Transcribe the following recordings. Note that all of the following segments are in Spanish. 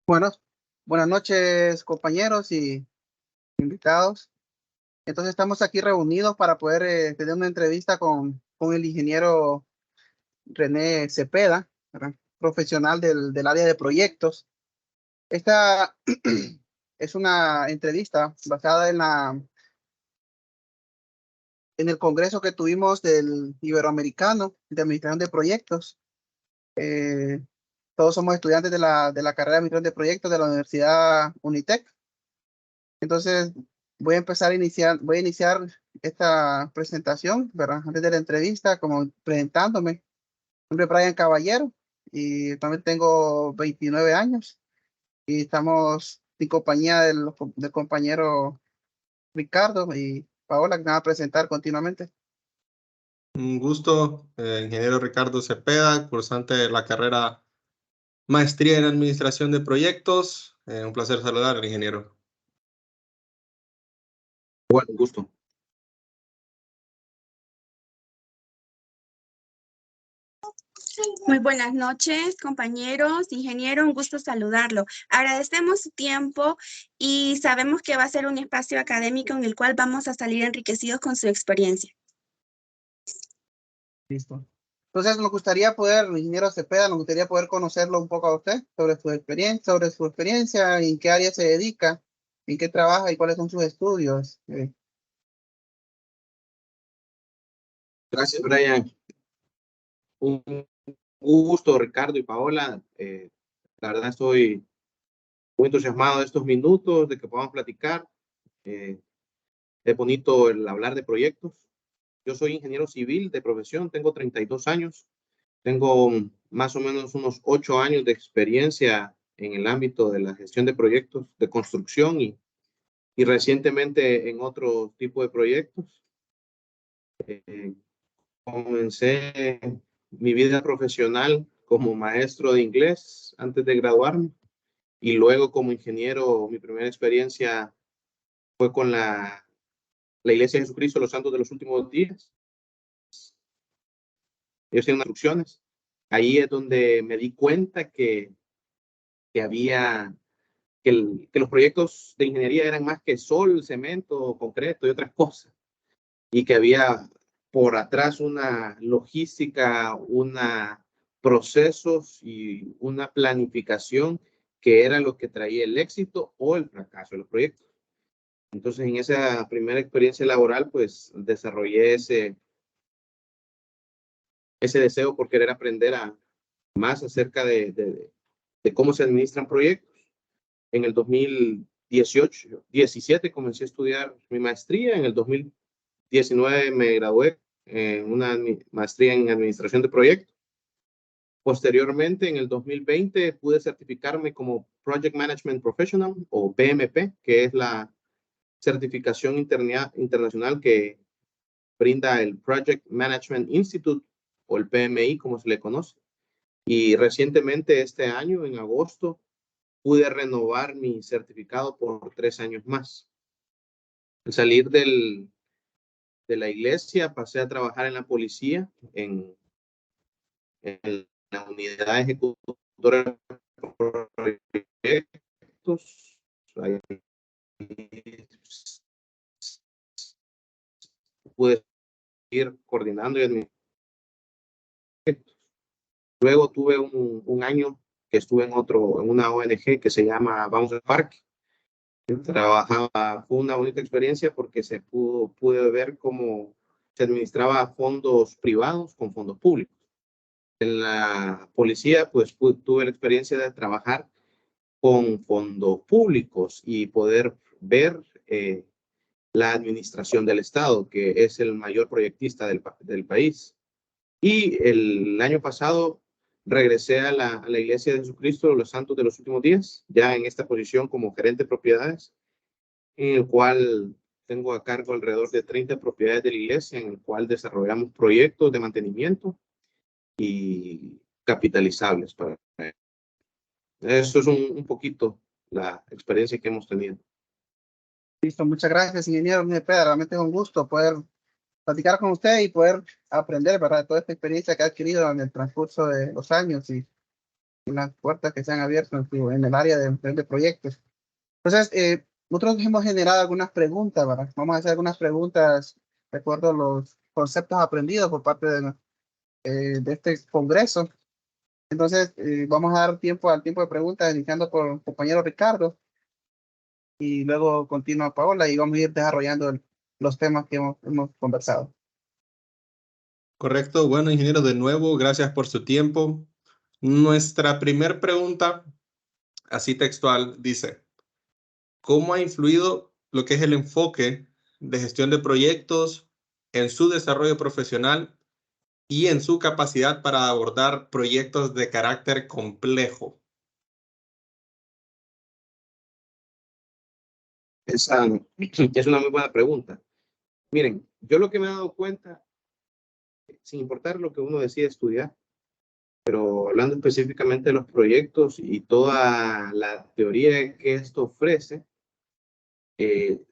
Bueno, buenas noches, compañeros y invitados. Entonces estamos aquí reunidos para poder tener una entrevista con el ingeniero René Cepeda, ¿verdad? Profesional del área de proyectos. Esta es una entrevista basada en el congreso que tuvimos del Iberoamericano de Administración de Proyectos. Eh, Todos somos estudiantes de la carrera de Administración de Proyectos de la Universidad Unitec. Entonces, voy a iniciar esta presentación, ¿verdad? Antes de la entrevista, como presentándome. Mi nombre es Brian Caballero y también tengo 29 años y estamos en compañía del compañero Ricardo y Paola, que me van a presentar continuamente. Un gusto, ingeniero Ricardo Cepeda, cursante de la carrera Maestría en Administración de Proyectos. Un placer saludar al ingeniero. Bueno, un gusto. Muy buenas noches, compañeros, ingeniero, un gusto saludarlo. Agradecemos su tiempo y sabemos que va a ser un espacio académico en el cual vamos a salir enriquecidos con su experiencia. Listo. Entonces, ingeniero Cepeda, nos gustaría poder conocerlo un poco a usted sobre su experiencia, en qué área se dedica, en qué trabaja y cuáles son sus estudios. Gracias, Brian. Un gusto, Ricardo y Paola. La verdad estoy muy entusiasmado de estos minutos, de que podamos platicar. Es bonito el hablar de proyectos. Yo soy ingeniero civil de profesión, tengo 32 años. Tengo más o menos unos 8 años de experiencia en el ámbito de la gestión de proyectos de construcción y recientemente en otro tipo de proyectos. Comencé mi vida profesional como maestro de inglés antes de graduarme y luego como ingeniero. Mi primera experiencia fue con la Iglesia de Jesucristo de los Santos de los Últimos Días. Ellos hacían instrucciones. Ahí es donde me di cuenta que los proyectos de ingeniería eran más que sol, cemento, concreto y otras cosas, y que había por atrás una logística, procesos y una planificación que era lo que traía el éxito o el fracaso de los proyectos. Entonces, en esa primera experiencia laboral, pues desarrollé ese deseo por querer aprender más acerca de cómo se administran proyectos. En el 2017 comencé a estudiar mi maestría. En el 2019 me gradué en una maestría en administración de proyectos. Posteriormente, en el 2020, pude certificarme como Project Management Professional o PMP, que es la certificación internacional que brinda el Project Management Institute o el PMI, como se le conoce. Y recientemente, este año, en agosto, pude renovar mi certificado por 3 años más. Al salir de la iglesia, pasé a trabajar en la policía, en la unidad ejecutora de proyectos. Ahí pude ir coordinando y administrando. Luego tuve un año que estuve en una ONG que se llama Vamos al Parque. Fue una bonita experiencia porque pude ver cómo se administraba fondos privados con fondos públicos. En la policía, pues tuve la experiencia de trabajar con fondos públicos y poder ver la administración del Estado, que es el mayor proyectista del país. Y el año pasado regresé a la Iglesia de Jesucristo de los Santos de los Últimos Días, ya en esta posición como gerente de propiedades, en el cual tengo a cargo alrededor de 30 propiedades de la iglesia, en el cual desarrollamos proyectos de mantenimiento y capitalizables. Eso es un poquito la experiencia que hemos tenido. Listo, muchas gracias, ingeniero Cepeda. Realmente es un gusto poder platicar con usted y poder aprender, ¿verdad?, de toda esta experiencia que ha adquirido en el transcurso de los años. Y las puertas que se han abierto en el área de proyectos. Entonces, nosotros hemos generado algunas preguntas, ¿verdad? Vamos a hacer algunas preguntas de acuerdo a los conceptos aprendidos por parte de este congreso. Entonces, vamos a dar tiempo al tiempo de preguntas, iniciando por el compañero Ricardo, y luego continúa Paola, y vamos a ir desarrollando los temas que hemos conversado. Correcto. Bueno, ingeniero, de nuevo, gracias por su tiempo. Nuestra primera pregunta, así textual, dice, ¿cómo ha influido lo que es el enfoque de gestión de proyectos en su desarrollo profesional y en su capacidad para abordar proyectos de carácter complejo? Esa es una muy buena pregunta. Miren, yo lo que me he dado cuenta, sin importar lo que uno decide estudiar, pero hablando específicamente de los proyectos y toda la teoría que esto ofrece,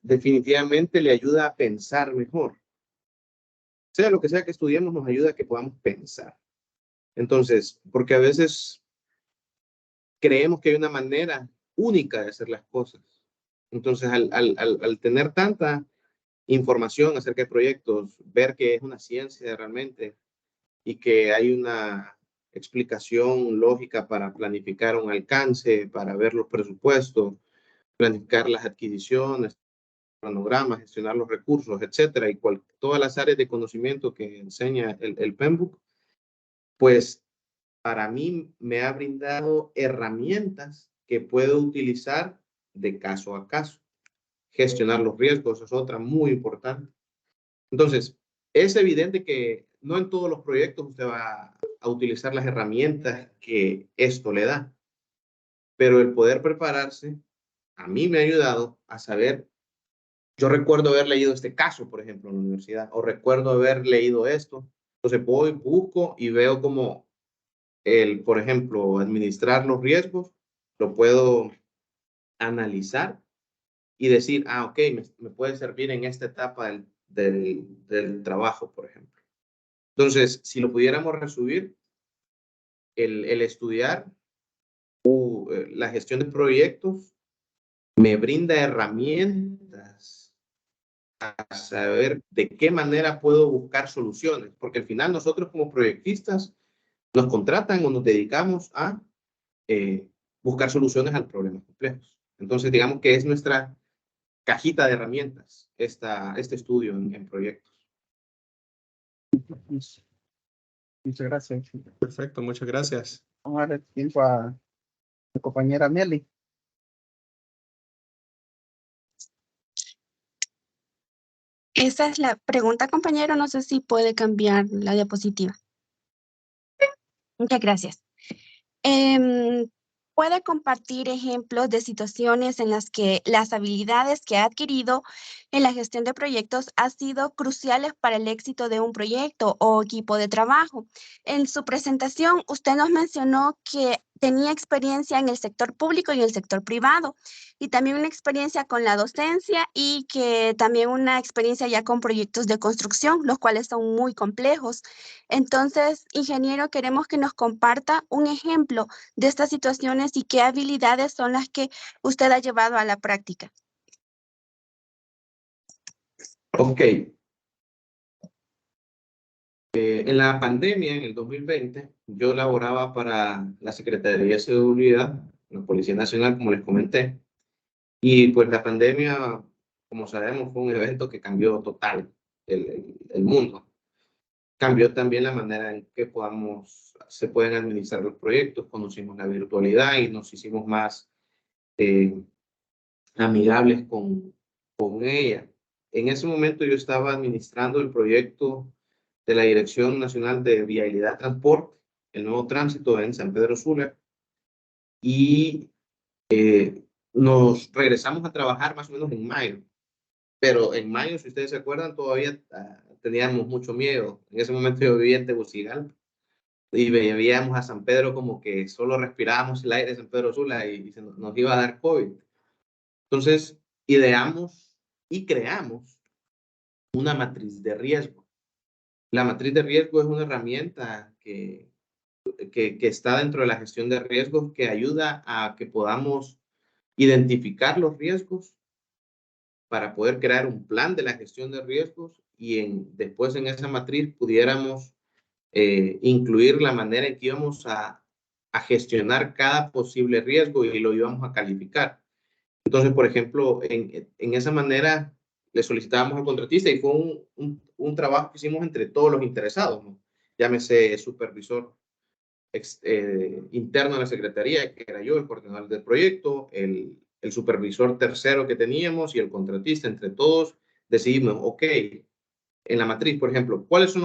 definitivamente le ayuda a pensar mejor. Sea lo que sea que estudiemos, nos ayuda a que podamos pensar. Entonces, porque a veces creemos que hay una manera única de hacer las cosas. Entonces, al tener tanta información acerca de proyectos, ver que es una ciencia realmente y que hay una explicación lógica para planificar un alcance, para ver los presupuestos, planificar las adquisiciones, cronogramas, gestionar los recursos, etcétera, y todas las áreas de conocimiento que enseña el PMBOK, pues para mí me ha brindado herramientas que puedo utilizar de caso a caso. Gestionar los riesgos es otra muy importante. Entonces, es evidente que no en todos los proyectos usted va a utilizar las herramientas que esto le da, pero el poder prepararse a mí me ha ayudado a saber. Yo recuerdo haber leído este caso, por ejemplo, en la universidad, o recuerdo haber leído esto. Entonces voy, busco y veo como por ejemplo, administrar los riesgos, lo puedo analizar y decir, ok, me puede servir en esta etapa del trabajo, por ejemplo. Entonces, si lo pudiéramos resumir, el estudiar la gestión de proyectos me brinda herramientas a saber de qué manera puedo buscar soluciones, porque al final nosotros como proyectistas nos contratan o nos dedicamos a buscar soluciones a problemas complejos. Entonces, digamos que es nuestra cajita de herramientas este estudio en proyectos. Muchas gracias. Perfecto, muchas gracias. Vamos a darle tiempo a mi compañera Nelly. Esa es la pregunta, compañero. No sé si puede cambiar la diapositiva. Muchas gracias. ¿Puede compartir ejemplos de situaciones en las que las habilidades que ha adquirido en la gestión de proyectos han sido cruciales para el éxito de un proyecto o equipo de trabajo? En su presentación, usted nos mencionó que tenía experiencia en el sector público y en el sector privado, y también una experiencia con la docencia y que también una experiencia ya con proyectos de construcción, los cuales son muy complejos. Entonces, ingeniero, queremos que nos comparta un ejemplo de estas situaciones y qué habilidades son las que usted ha llevado a la práctica. Ok. En la pandemia, en el 2020, yo laboraba para la Secretaría de Seguridad, la Policía Nacional, como les comenté. Y pues la pandemia, como sabemos, fue un evento que cambió total el mundo. Cambió también la manera en que se pueden administrar los proyectos. Conocimos la virtualidad y nos hicimos más amigables con ella. En ese momento yo estaba administrando el proyecto de la Dirección Nacional de Vialidad y Transporte, el nuevo tránsito en San Pedro Sula, y nos regresamos a trabajar más o menos en mayo. Pero en mayo, si ustedes se acuerdan, todavía teníamos mucho miedo. En ese momento yo vivía en Tegucigalpa y veíamos a San Pedro como que solo respirábamos el aire de San Pedro Sula y nos iba a dar COVID. Entonces, ideamos y creamos una matriz de riesgo. La matriz de riesgo es una herramienta que que está dentro de la gestión de riesgos, que ayuda a que podamos identificar los riesgos para poder crear un plan de la gestión de riesgos y después en esa matriz pudiéramos incluir la manera en que íbamos a gestionar cada posible riesgo y lo íbamos a calificar. Entonces, por ejemplo, en esa manera le solicitábamos al contratista y fue un trabajo que hicimos entre todos los interesados, ¿no? Llámese supervisor interno de la Secretaría, que era yo, el coordinador del proyecto, el supervisor tercero que teníamos y el contratista. Entre todos decidimos, ok, en la matriz, por ejemplo, ¿cuáles son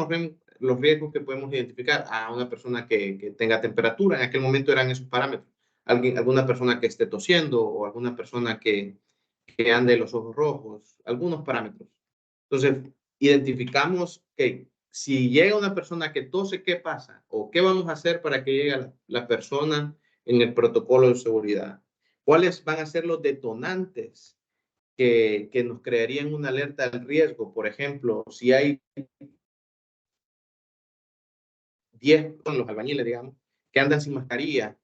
los riesgos que podemos identificar a una persona que tenga temperatura? En aquel momento eran esos parámetros. Alguna persona que esté tosiendo o alguna persona que ande los ojos rojos, algunos parámetros. Entonces, identificamos que si llega una persona que tose, ¿qué pasa? ¿O qué vamos a hacer para que llegue la persona en el protocolo de seguridad? ¿Cuáles van a ser los detonantes que nos crearían una alerta al riesgo? Por ejemplo, si hay 10 con los albañiles, digamos, que andan sin mascarilla,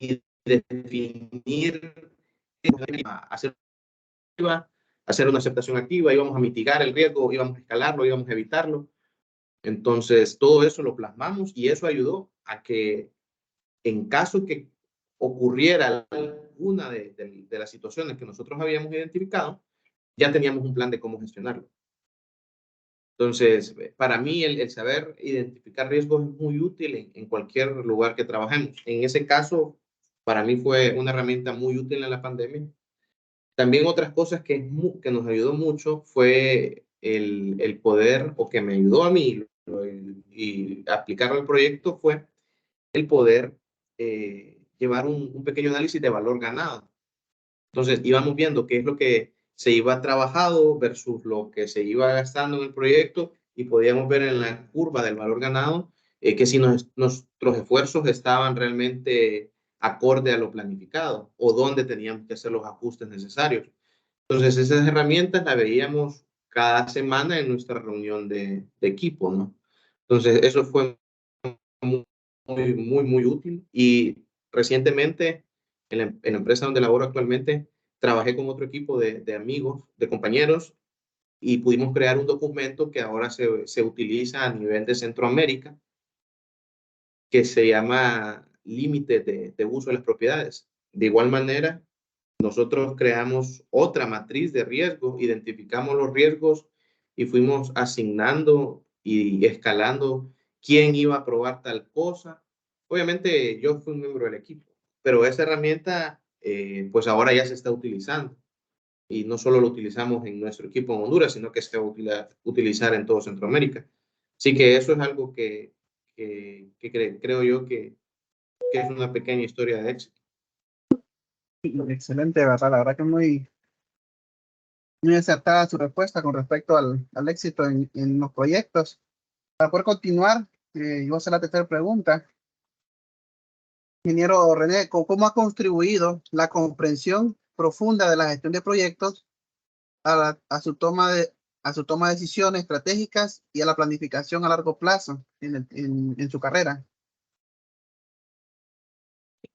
y definir, hacer una aceptación activa, íbamos a mitigar el riesgo, íbamos a escalarlo, íbamos a evitarlo. Entonces, todo eso lo plasmamos y eso ayudó a que en caso que ocurriera alguna de las situaciones que nosotros habíamos identificado, ya teníamos un plan de cómo gestionarlo. Entonces, para mí el saber identificar riesgos es muy útil en cualquier lugar que trabajemos. En ese caso, para mí fue una herramienta muy útil en la pandemia. También otras cosas que nos ayudó mucho fue el poder, o que me ayudó a mí y aplicarlo al proyecto, fue el poder llevar un pequeño análisis de valor ganado. Entonces íbamos viendo qué es lo que se iba trabajado versus lo que se iba gastando en el proyecto y podíamos ver en la curva del valor ganado que si nuestros esfuerzos estaban realmente acorde a lo planificado o dónde teníamos que hacer los ajustes necesarios. Entonces esas herramientas las veíamos cada semana en nuestra reunión de equipo, ¿no? Entonces eso fue muy útil. Y recientemente en la empresa donde laboro actualmente, trabajé con otro equipo de amigos, de compañeros, y pudimos crear un documento que ahora se utiliza a nivel de Centroamérica, que se llama Límite de uso de las propiedades. De igual manera, nosotros creamos otra matriz de riesgo, identificamos los riesgos y fuimos asignando y escalando quién iba a probar tal cosa. Obviamente yo fui un miembro del equipo, pero esa herramienta pues ahora ya se está utilizando. Y no solo lo utilizamos en nuestro equipo en Honduras, sino que se va a utilizar en todo Centroamérica. Así que eso es algo que creo yo que es una pequeña historia de éxito. Excelente, ¿verdad? La verdad que muy acertada su respuesta con respecto al éxito en los proyectos. Para poder continuar, yo voy a hacer la tercera pregunta. Ingeniero René, ¿cómo ha contribuido la comprensión profunda de la gestión de proyectos a su toma de decisiones estratégicas y a la planificación a largo plazo en su carrera?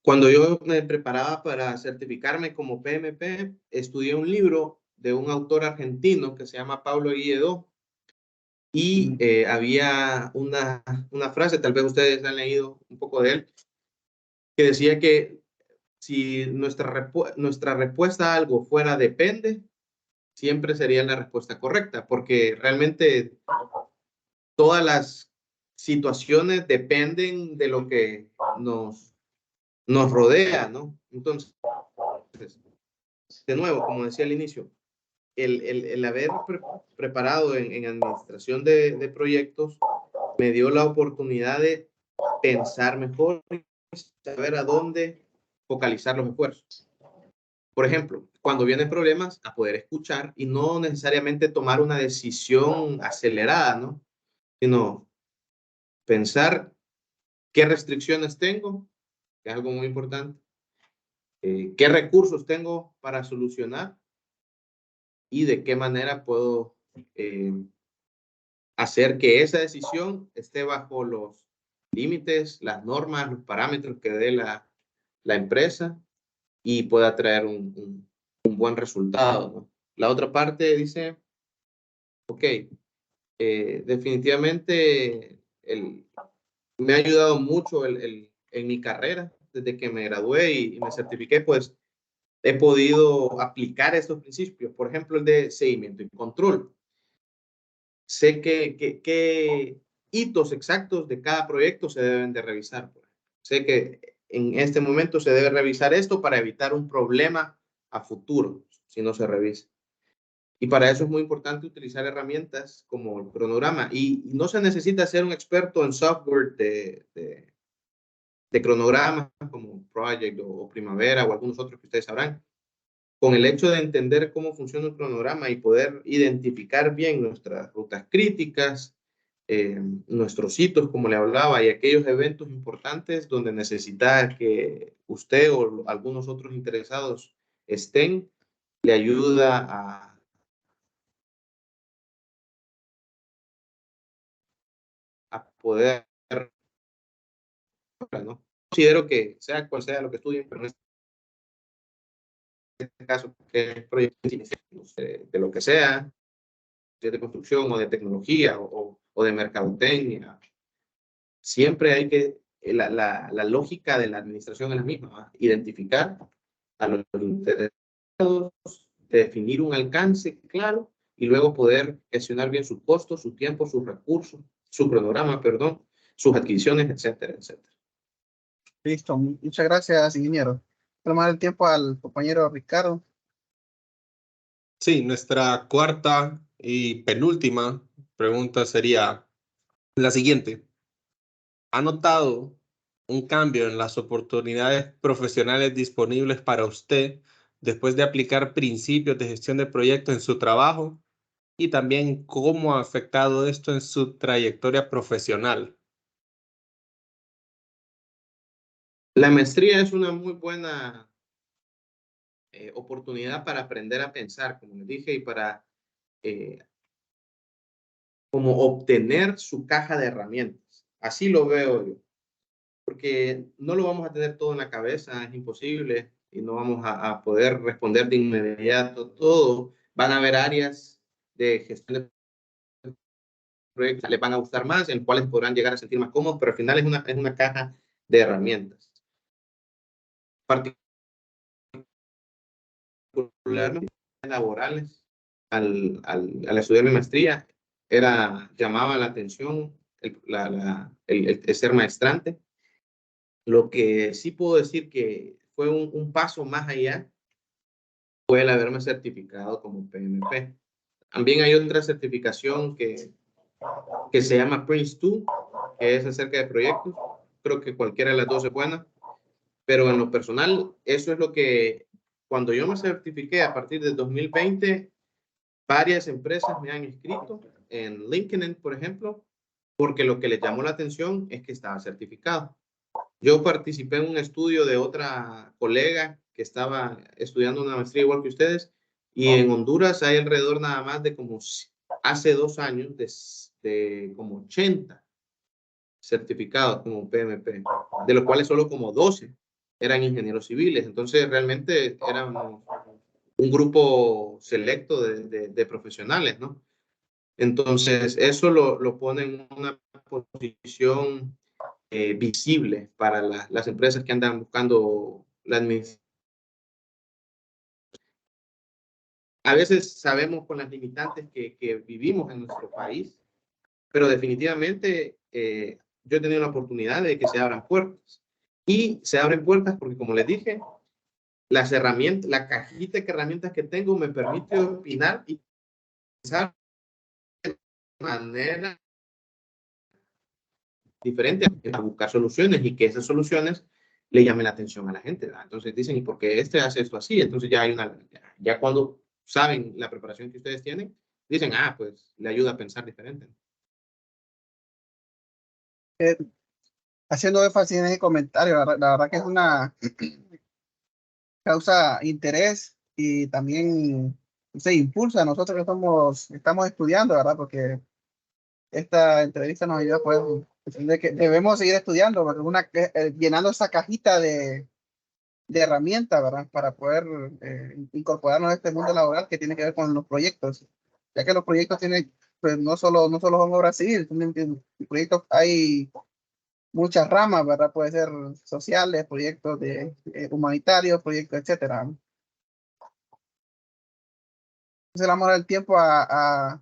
Cuando yo me preparaba para certificarme como PMP, estudié un libro de un autor argentino que se llama Paulo Guilledo y había una frase, tal vez ustedes han leído un poco de él, que decía que si nuestra respuesta a algo fuera depende, siempre sería la respuesta correcta, porque realmente todas las situaciones dependen de lo que nos rodea, ¿no? Entonces, de nuevo, como decía al inicio, el haber preparado en administración de proyectos me dio la oportunidad de pensar mejor y saber a dónde focalizar los esfuerzos. Por ejemplo, cuando vienen problemas, a poder escuchar y no necesariamente tomar una decisión acelerada, ¿no? Sino pensar qué restricciones tengo, que es algo muy importante, qué recursos tengo para solucionar y de qué manera puedo hacer que esa decisión esté bajo los límites, las normas, los parámetros que dé la empresa y pueda traer un buen resultado, ¿no? La otra parte dice, ok, definitivamente me ha ayudado mucho en mi carrera. Desde que me gradué y me certifiqué, pues he podido aplicar estos principios. Por ejemplo, el de seguimiento y control. Sé qué hitos exactos de cada proyecto se deben de revisar. Sé que en este momento se debe revisar esto para evitar un problema a futuro, si no se revisa. Y para eso es muy importante utilizar herramientas como el cronograma. Y no se necesita ser un experto en software de cronogramas como Project o Primavera o algunos otros que ustedes sabrán. Con el hecho de entender cómo funciona un cronograma y poder identificar bien nuestras rutas críticas, nuestros hitos, como le hablaba, y aquellos eventos importantes donde necesita que usted o algunos otros interesados estén, le ayuda a poder, ¿no? Considero que sea cual sea lo que estudien, pero en este caso, que es proyecto de lo que sea, de construcción o de tecnología o de mercadotecnia, siempre hay que, la lógica de la administración es la misma, ¿va? Identificar a los interesados, definir un alcance claro y luego poder gestionar bien sus costos, su tiempo, sus recursos, su cronograma, perdón, sus adquisiciones, etcétera, etcétera. Listo, muchas gracias, ingeniero. Voy a tomar el tiempo al compañero Ricardo. Sí, nuestra cuarta y penúltima pregunta sería la siguiente. ¿Ha notado un cambio en las oportunidades profesionales disponibles para usted después de aplicar principios de gestión de proyectos en su trabajo? Y también cómo ha afectado esto en su trayectoria profesional. La maestría es una muy buena oportunidad para aprender a pensar, como les dije, y para como obtener su caja de herramientas. Así lo veo yo, porque no lo vamos a tener todo en la cabeza, es imposible, y no vamos a poder responder de inmediato todo. Van a haber áreas de gestión de proyectos que les van a gustar más, en cuales podrán llegar a sentir más cómodos, pero al final es una caja de herramientas. Particularmente laborales, al estudiar mi maestría, llamaba la atención el ser maestrante. Lo que sí puedo decir que fue un paso más allá fue el haberme certificado como PMP. También hay otra certificación que se llama Prince2, que es acerca de proyectos. Creo que cualquiera de las dos es buena, pero en lo personal, eso es lo que, cuando yo me certifiqué a partir de 2020, varias empresas me han escrito en LinkedIn, por ejemplo, porque lo que les llamó la atención es que estaba certificado. Yo participé en un estudio de otra colega que estaba estudiando una maestría igual que ustedes, y en Honduras hay alrededor nada más de como hace 2 años de como 80 certificados como PMP, de los cuales solo como 12 eran ingenieros civiles. Entonces realmente éramos un grupo selecto de profesionales, ¿no? Entonces eso lo pone en una posición visible para las empresas que andan buscando la administración. A veces sabemos con las limitantes que vivimos en nuestro país, pero definitivamente yo he tenido la oportunidad de que se abran puertas. Y se abren puertas porque, como les dije, las herramientas, la cajita de herramientas que tengo me permite opinar y pensar de manera diferente a buscar soluciones y que esas soluciones le llamen la atención a la gente, ¿verdad? Entonces dicen, ¿y por qué este hace esto así? Entonces ya hay ya cuando saben la preparación que ustedes tienen, dicen, ah, pues le ayuda a pensar diferente. Haciendo énfasis en ese comentario, la verdad que es una causa interés y también se impulsa a nosotros que estamos estudiando, ¿verdad? Porque esta entrevista nos ayuda a poder entender que debemos seguir estudiando, ¿verdad? Llenando esa cajita de herramientas, ¿verdad? Para poder incorporarnos a este mundo laboral que tiene que ver con los proyectos, ya que los proyectos tienen, pues no solo son obras civiles, tienen proyectos, hay muchas ramas, ¿verdad? Puede ser sociales, proyectos de humanitarios, proyectos, etcétera. Entonces le vamos a dar el tiempo a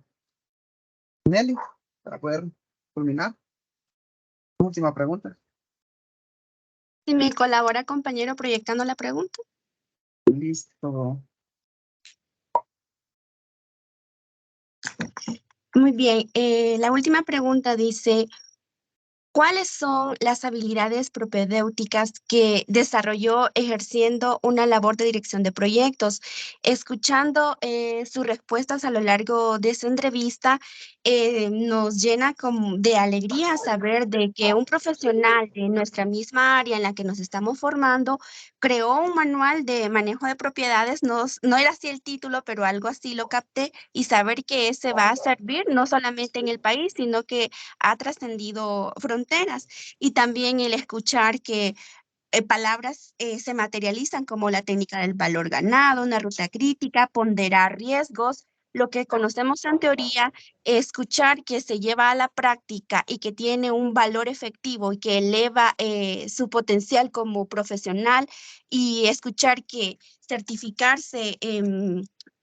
Nelly para poder culminar. Última pregunta. Si me colabora, compañero, proyectando la pregunta. Listo. Muy bien. La última pregunta dice, ¿cuáles son las habilidades propedéuticas que desarrolló ejerciendo una labor de dirección de proyectos? Escuchando sus respuestas a lo largo de esta entrevista, nos llena de alegría saber de que un profesional de nuestra misma área en la que nos estamos formando creó un manual de manejo de propiedades. No era así el título, pero algo así lo capté, y saber que ese va a servir no solamente en el país, sino que ha trascendido fronteras. Y también el escuchar que palabras se materializan como la técnica del valor ganado, una ruta crítica, ponderar riesgos, lo que conocemos en teoría, escuchar que se lleva a la práctica y que tiene un valor efectivo y que eleva su potencial como profesional, y escuchar que certificarse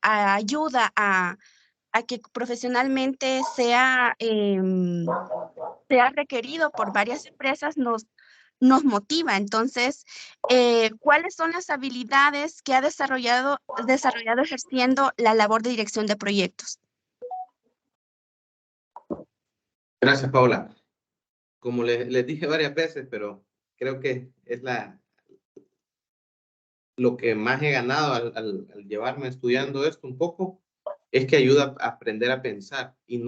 ayuda a que profesionalmente sea requerido por varias empresas, nos motiva. Entonces, ¿cuáles son las habilidades que ha desarrollado ejerciendo la labor de dirección de proyectos? Gracias, Paola. Como les dije varias veces, pero creo que es lo que más he ganado al llevarme estudiando esto un poco, es que ayuda a aprender a pensar y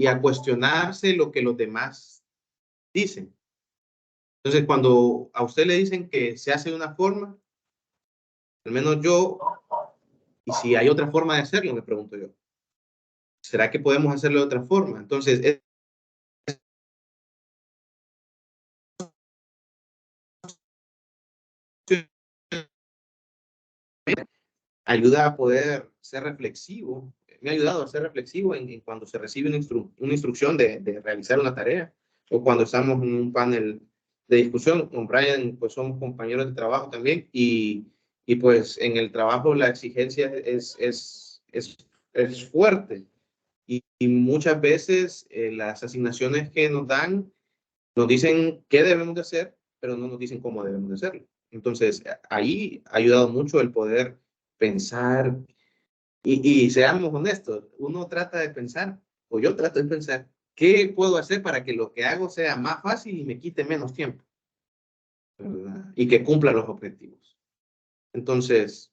a cuestionarse lo que los demás dicen. Entonces, cuando a usted le dicen que se hace de una forma, al menos yo, y si hay otra forma de hacerlo, me pregunto yo, ¿será que podemos hacerlo de otra forma? Entonces, ayuda a poder ser reflexivo. Me ha ayudado a ser reflexivo en cuando se recibe una instrucción de realizar una tarea, o cuando estamos en un panel de discusión. Con Brian, pues somos compañeros de trabajo también, y pues en el trabajo la exigencia es fuerte, y muchas veces las asignaciones que nos dan nos dicen qué debemos de hacer, pero no nos dicen cómo debemos de hacerlo. Entonces, ahí ha ayudado mucho el poder pensar, y seamos honestos, uno trata de pensar, o yo trato de pensar, ¿qué puedo hacer para que lo que hago sea más fácil y me quite menos tiempo, ¿verdad? Y que cumpla los objetivos. Entonces,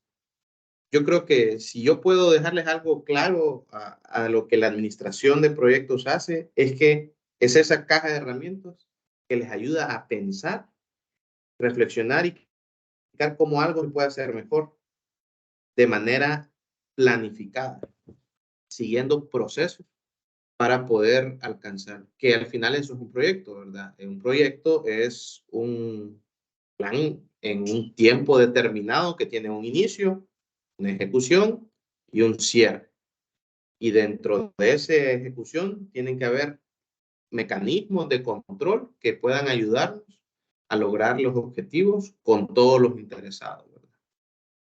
yo creo que si yo puedo dejarles algo claro a lo que la administración de proyectos hace, es que es esa caja de herramientas que les ayuda a pensar, reflexionar y explicar cómo algo se puede hacer mejor de manera planificada, siguiendo procesos para poder alcanzar, que al final eso es un proyecto, ¿verdad? Un proyecto es un plan en un tiempo determinado que tiene un inicio, una ejecución y un cierre. Y dentro de esa ejecución tienen que haber mecanismos de control que puedan ayudarnos a lograr los objetivos con todos los interesados, ¿verdad?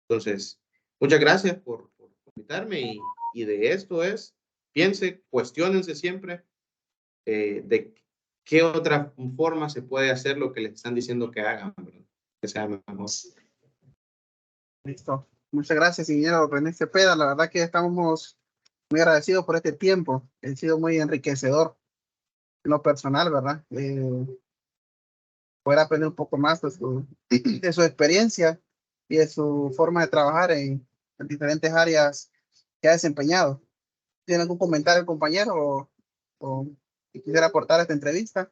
Entonces, muchas gracias por invitarme, y de esto piense, cuestiónense siempre de qué otra forma se puede hacer lo que les están diciendo que hagan, ¿verdad? Que sea mejor. Listo. Muchas gracias, ingeniero René Cepeda. La verdad que estamos muy agradecidos por este tiempo. Ha sido muy enriquecedor en lo personal, ¿verdad? Poder aprender un poco más de su experiencia y de su forma de trabajar en diferentes áreas que ha desempeñado. ¿Tiene algún comentario, compañero, o que quisiera aportar a esta entrevista?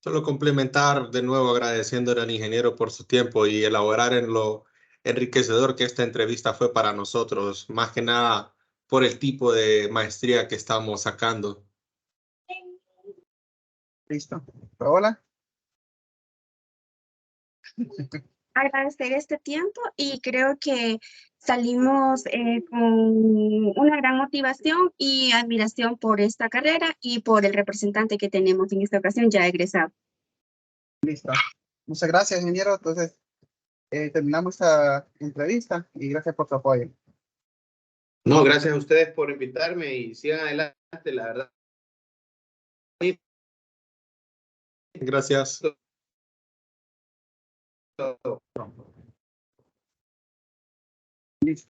Solo complementar de nuevo agradeciéndole al ingeniero por su tiempo y elaborar en lo enriquecedor que esta entrevista fue para nosotros. Más que nada, por el tipo de maestría que estamos sacando. Listo. Paola. Agradecer este tiempo y creo que salimos con una gran motivación y admiración por esta carrera y por el representante que tenemos en esta ocasión ya egresado. Listo. Muchas gracias, ingeniero. Entonces, terminamos esta entrevista y gracias por su apoyo. No, gracias a ustedes por invitarme y sigan adelante, la verdad. Gracias. Listo.